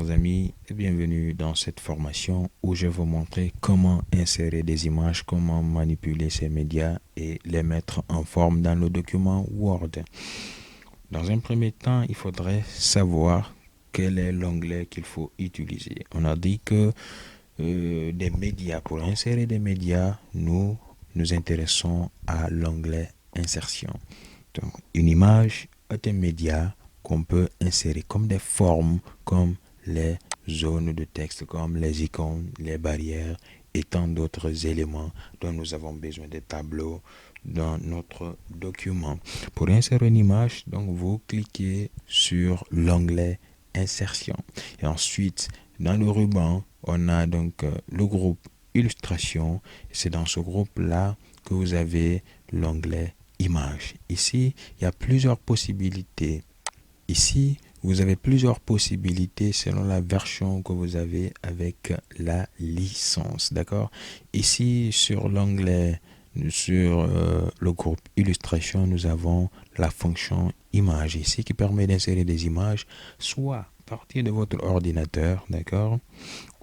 chers amis, et bienvenue dans cette formation où je vais vous montrer comment insérer des images, comment manipuler ces médias et les mettre en forme dans le document Word. Dans un premier temps, il faudrait savoir quel est l'onglet qu'il faut utiliser. On a dit que des médias, pour insérer des médias, nous nous intéressons à l'onglet insertion. Donc, une image est un média qu'on peut insérer comme des formes, comme les zones de texte, comme les icônes, les barrières et tant d'autres éléments dont nous avons besoin des tableaux dans notre document. Pour insérer une image, donc vous cliquez sur l'onglet insertion et ensuite dans le ruban on a donc le groupe illustration. C'est dans ce groupe là que vous avez l'onglet image. Ici il y a plusieurs possibilités. Ici, vous avez plusieurs possibilités selon la version que vous avez avec la licence, d'accord? Ici, sur l'onglet, sur le groupe illustration, nous avons la fonction image ici qui permet d'insérer des images, soit à partir de votre ordinateur, d'accord?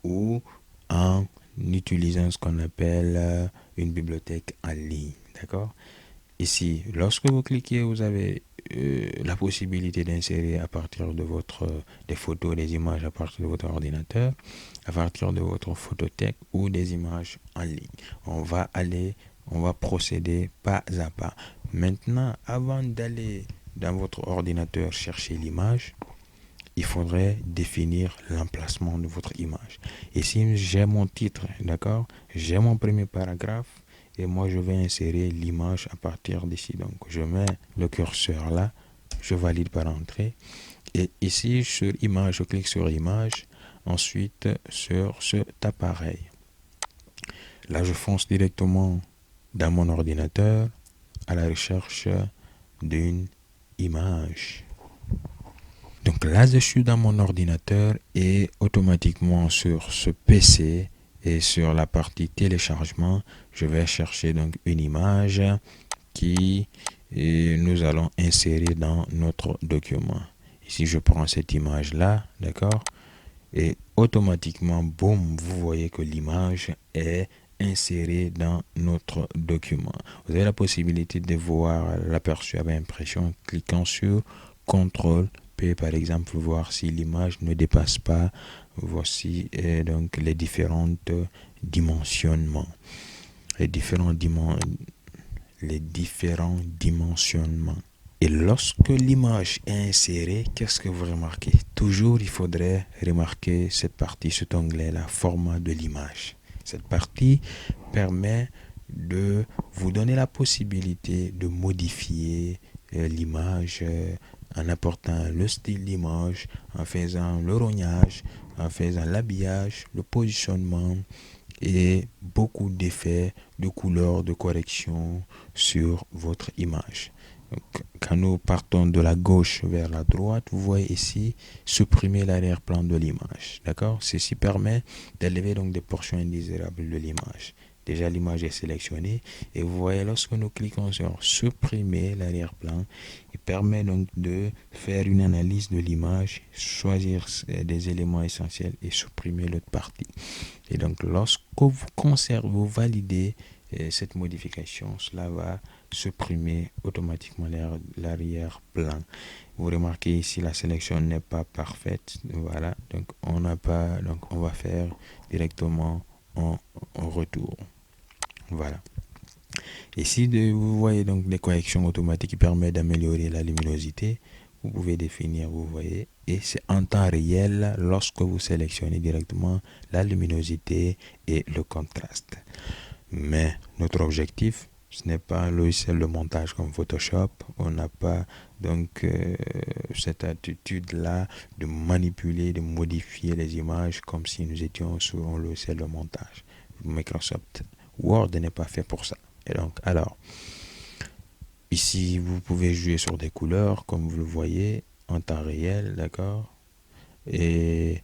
Ou en utilisant ce qu'on appelle une bibliothèque en ligne, d'accord? Ici, lorsque vous cliquez, vous avez la possibilité d'insérer à partir de des photos, des images à partir de votre ordinateur, à partir de votre photothèque ou des images en ligne. On va procéder pas à pas. Maintenant, avant d'aller dans votre ordinateur chercher l'image, il faudrait définir l'emplacement de votre image. Ici, j'ai mon titre, d'accord? J'ai mon premier paragraphe. Et moi, je vais insérer l'image à partir d'ici. Donc, je mets le curseur là. Je valide par entrée. Et ici, sur image, je clique sur image. Ensuite, sur cet appareil. Là, je fonce directement dans mon ordinateur à la recherche d'une image. Donc là, je suis dans mon ordinateur et automatiquement sur ce PC et sur la partie téléchargement, je vais chercher donc une image qui nous allons insérer dans notre document. Ici, je prends cette image-là, d'accord? Et automatiquement, boum, vous voyez que l'image est insérée dans notre document. Vous avez la possibilité de voir l'aperçu avec impression en cliquant sur CTRL P, par exemple, voir si l'image ne dépasse pas. Voici donc les différentes dimensionnements. Les différents dimensionnements. Et lorsque l'image est insérée, qu'est-ce que vous remarquez? Toujours, il faudrait remarquer cette partie, cet onglet-là, format de l'image. Cette partie permet de vous donner la possibilité de modifier l'image en apportant le style d'image, en faisant le rognage, en faisant l'habillage, le positionnement et beaucoup d'effets, de couleurs, de correction sur votre image. Donc, quand nous partons de la gauche vers la droite, vous voyez ici supprimer l'arrière-plan de l'image. D'accord? Ceci permet d'élever donc des portions indésirables de l'image. Déjà, l'image est sélectionnée et vous voyez, lorsque nous cliquons sur supprimer l'arrière-plan, il permet donc de faire une analyse de l'image, choisir des éléments essentiels et supprimer l'autre partie. Et donc, lorsque vous conservez, vous validez cette modification, cela va supprimer automatiquement l'arrière-plan. Vous remarquez ici, la sélection n'est pas parfaite. Voilà, donc on n'a pas, donc on va faire directement en retour. Voilà. Ici, vous voyez donc des corrections automatiques qui permettent d'améliorer la luminosité. Vous pouvez définir, vous voyez, et c'est en temps réel lorsque vous sélectionnez directement la luminosité et le contraste. Mais notre objectif, ce n'est pas un logiciel de montage comme Photoshop. On n'a pas donc cette attitude-là de manipuler, de modifier les images comme si nous étions sur un logiciel de montage. Microsoft Word n'est pas fait pour ça. Et donc, alors, ici, vous pouvez jouer sur des couleurs, comme vous le voyez, en temps réel, d'accord? Et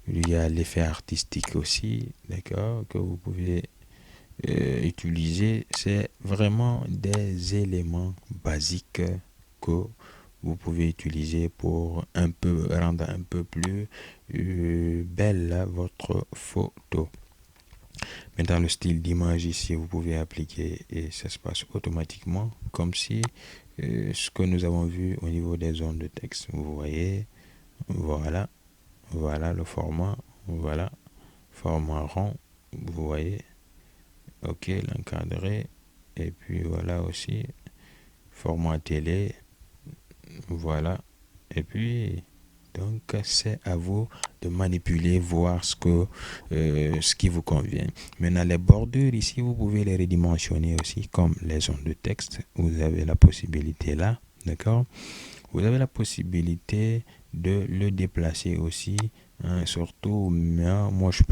il y a l'effet artistique aussi, d'accord, que vous pouvez utiliser. C'est vraiment des éléments basiques que vous pouvez utiliser pour rendre un peu plus belle votre photo. Maintenant, le style d'image ici, vous pouvez appliquer et ça se passe automatiquement comme si ce que nous avons vu au niveau des zones de texte. Vous voyez, voilà, voilà le format, voilà, format rond, vous voyez, ok, l'encadré, et puis voilà aussi, format télé, voilà, et puis donc c'est à vous de manipuler, voir ce qui vous convient. Maintenant, les bordures ici, vous pouvez les redimensionner aussi comme les zones de texte. Vous avez la possibilité là, d'accord? Vous avez la possibilité de le déplacer aussi, hein, surtout, moi je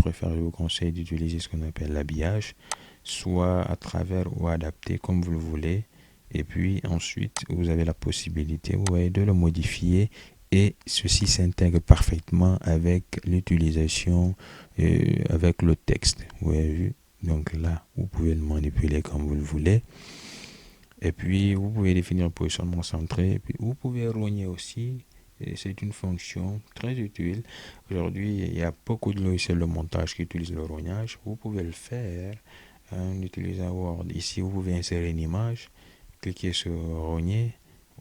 vous conseille d'utiliser ce qu'on appelle l'habillage, soit à travers ou adapté comme vous le voulez. Et puis ensuite, vous avez la possibilité, vous voyez, de le modifier et ceci s'intègre parfaitement avec l'utilisation, avec le texte. Vous avez vu? Donc là, vous pouvez le manipuler comme vous le voulez. Et puis, vous pouvez définir un positionnement centré. Et puis, vous pouvez rogner aussi. Et c'est une fonction très utile. Aujourd'hui, il y a beaucoup de logiciels de montage qui utilisent le rognage. Vous pouvez le faire en utilisant Word. Ici, vous pouvez insérer une image. Cliquez sur rogner.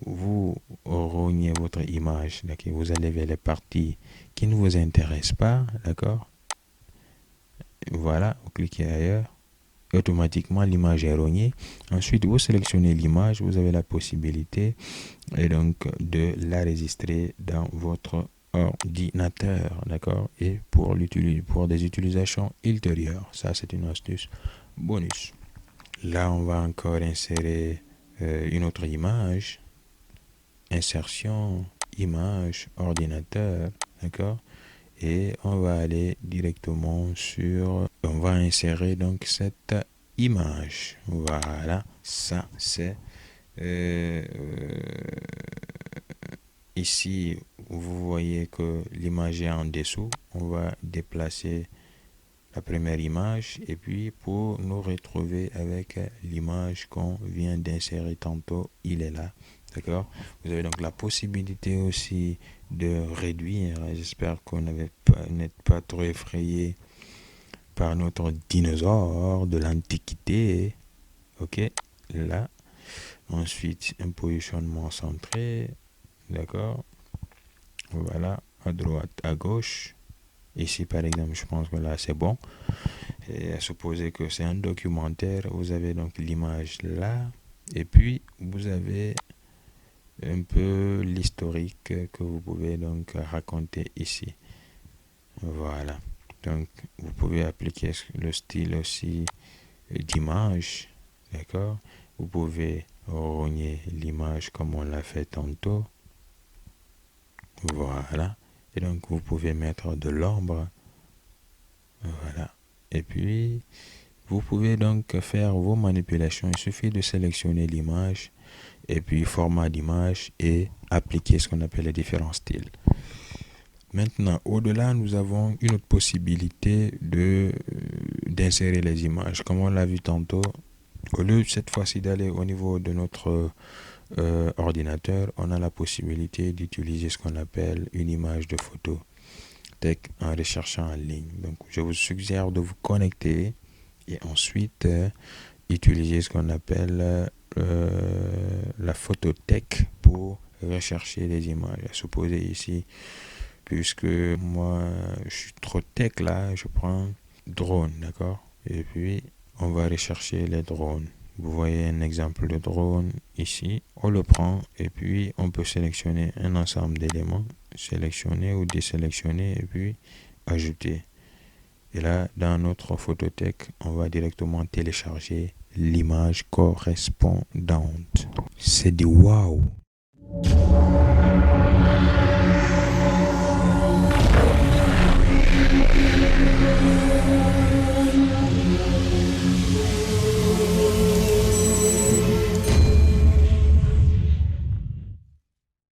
Vous rognez votre image. D'accord? Vous allez vers les parties qui ne vous intéressent pas. D'accord? Voilà, vous cliquez ailleurs. Automatiquement l'image est rognée. Ensuite, vous sélectionnez l'image, vous avez la possibilité et donc de la enregistrer dans votre ordinateur, d'accord, et pour des utilisations ultérieures. Ça, c'est une astuce bonus. Là, on va encore insérer une autre image. Insertion, image, ordinateur, d'accord. Et on va aller directement on va insérer donc cette image. Voilà, ça c'est ici, vous voyez que l'image est en dessous. On va déplacer la première image et puis pour nous retrouver avec l'image qu'on vient d'insérer tantôt, il est là. D'accord? Vous avez donc la possibilité aussi de réduire. J'espère qu'on n'êtes pas trop effrayé par notre dinosaure de l'Antiquité. Ok? Là. Ensuite, un positionnement centré. D'accord? Voilà. À droite, à gauche. Ici, par exemple, je pense que là, c'est bon. Et à supposer que c'est un documentaire, vous avez donc l'image là. Et puis, vous avez un peu l'historique que vous pouvez donc raconter ici. Voilà. Donc, vous pouvez appliquer le style aussi d'image. D'accord? Vous pouvez rogner l'image comme on l'a fait tantôt. Voilà. Et donc, vous pouvez mettre de l'ombre. Voilà. Et puis, vous pouvez donc faire vos manipulations. Il suffit de sélectionner l'image et puis format d'image et appliquer ce qu'on appelle les différents styles. Maintenant, au-delà, nous avons une autre possibilité d'insérer les images. Comme on l'a vu tantôt, au lieu cette fois-ci d'aller au niveau de notre ordinateur, on a la possibilité d'utiliser ce qu'on appelle une image de photo en recherchant en ligne. Donc, je vous suggère de vous connecter et ensuite utiliser ce qu'on appelle la photothèque pour rechercher les images. À supposer ici, puisque moi je suis trop tech là, je prends drone, d'accord? Et puis on va rechercher les drones. Vous voyez un exemple de drone ici. On le prend et puis on peut sélectionner un ensemble d'éléments, sélectionner ou désélectionner et puis ajouter. Et là, dans notre photothèque, on va directement télécharger l'image correspondante. C'est du waouh!